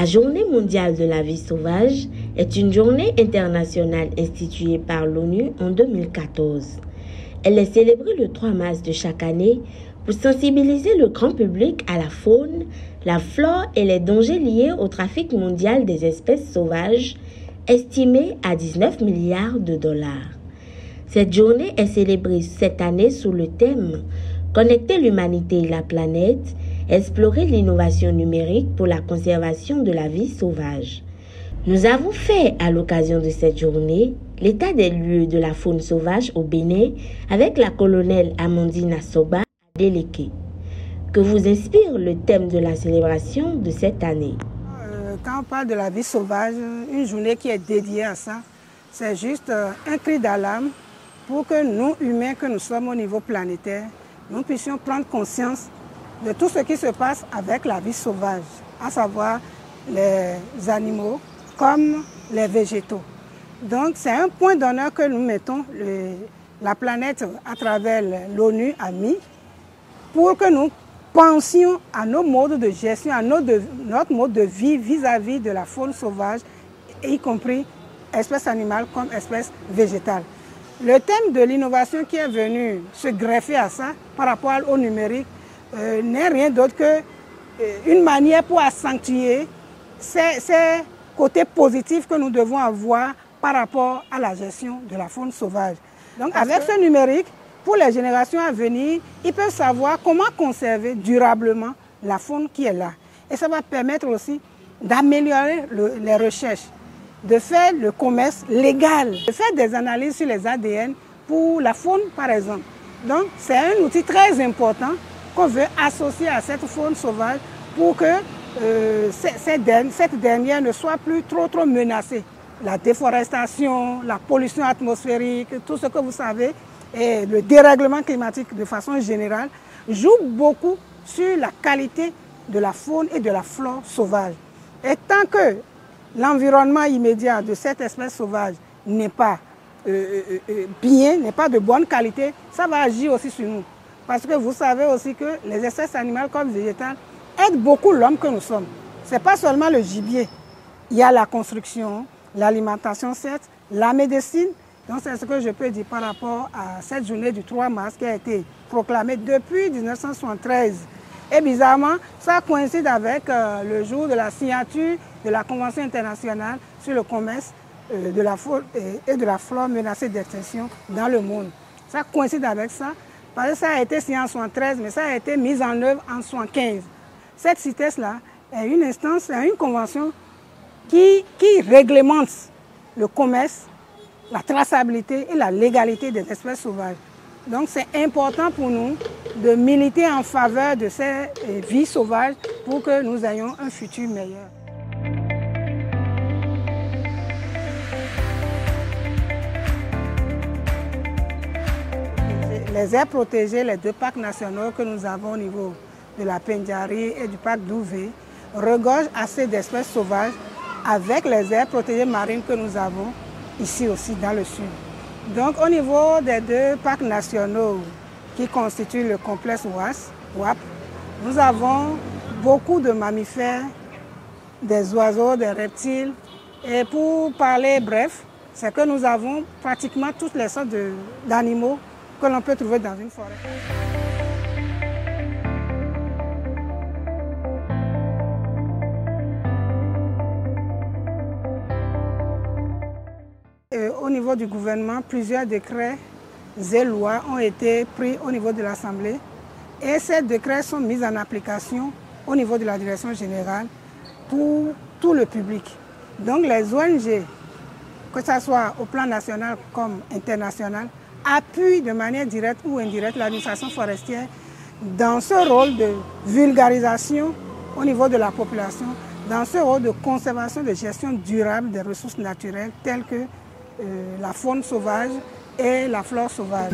La Journée mondiale de la vie sauvage est une journée internationale instituée par l'ONU en 2014. Elle est célébrée le 3 mars de chaque année pour sensibiliser le grand public à la faune, la flore et les dangers liés au trafic mondial des espèces sauvages, estimé à 19 milliards de dollars. Cette journée est célébrée cette année sous le thème « Connecter l'humanité et la planète, explorer l'innovation numérique pour la conservation de la vie sauvage ». Nous avons fait, à l'occasion de cette journée, l'état des lieux de la faune sauvage au Bénin avec la colonelle Amandine Assoba Adeleke. Que vous inspire le thème de la célébration de cette année? Quand on parle de la vie sauvage, une journée qui est dédiée à ça, c'est juste un cri d'alarme pour que nous, humains que nous sommes au niveau planétaire, nous puissions prendre conscience de tout ce qui se passe avec la vie sauvage, à savoir les animaux comme les végétaux. Donc c'est un point d'honneur que nous mettons, la planète à travers l'ONU a mis, pour que nous pensions à nos modes de gestion, à notre mode de vie vis-à-vis de la faune sauvage, y compris espèces animales comme espèces végétales. Le thème de l'innovation qui est venu se greffer à ça par rapport au numérique n'est rien d'autre qu'une manière pour accentuer ces côtés positifs que nous devons avoir par rapport à la gestion de la faune sauvage. Donc avec ce numérique, pour les générations à venir, ils peuvent savoir comment conserver durablement la faune qui est là. Et ça va permettre aussi d'améliorer les recherches, de faire le commerce légal, de faire des analyses sur les ADN pour la faune par exemple. Donc c'est un outil très important qu'on veut associer à cette faune sauvage pour que cette dernière ne soit plus trop menacée. La déforestation, la pollution atmosphérique, tout ce que vous savez, et le dérèglement climatique de façon générale joue beaucoup sur la qualité de la faune et de la flore sauvage. Et tant que l'environnement immédiat de cette espèce sauvage n'est pas bien, n'est pas de bonne qualité, ça va agir aussi sur nous. Parce que vous savez aussi que les espèces animales comme végétales aident beaucoup l'homme que nous sommes. Ce n'est pas seulement le gibier. Il y a la construction, l'alimentation certes, la médecine. Donc c'est ce que je peux dire par rapport à cette journée du 3 mars qui a été proclamée depuis 1973. Et bizarrement, ça coïncide avec le jour de la signature de la Convention internationale sur le commerce de la faune et de la flore menacée d'extinction dans le monde. Ça coïncide avec ça, parce que ça a été signé en 1973, mais ça a été mis en œuvre en 1975. Cette CITES-là est une instance, une convention qui réglemente le commerce, la traçabilité et la légalité des espèces sauvages. Donc c'est important pour nous de militer en faveur de ces vies sauvages pour que nous ayons un futur meilleur. Les aires protégées, les 2 parcs nationaux que nous avons au niveau de la Pendjari et du parc d'Ouvé regorgent assez d'espèces sauvages avec les aires protégées marines que nous avons ici aussi dans le sud. Donc au niveau des 2 parcs nationaux qui constituent le complexe WAP, nous avons beaucoup de mammifères, des oiseaux, des reptiles. Et pour parler bref, c'est que nous avons pratiquement toutes les sortes d'animaux que l'on peut trouver dans une forêt. Au niveau du gouvernement, plusieurs décrets et lois ont été pris au niveau de l'Assemblée et ces décrets sont mis en application au niveau de la direction générale pour tout le public. Donc les ONG, que ce soit au plan national comme international, appuient de manière directe ou indirecte l'administration forestière dans ce rôle de vulgarisation au niveau de la population, dans ce rôle de conservation, de gestion durable des ressources naturelles telles que la faune sauvage et la flore sauvage.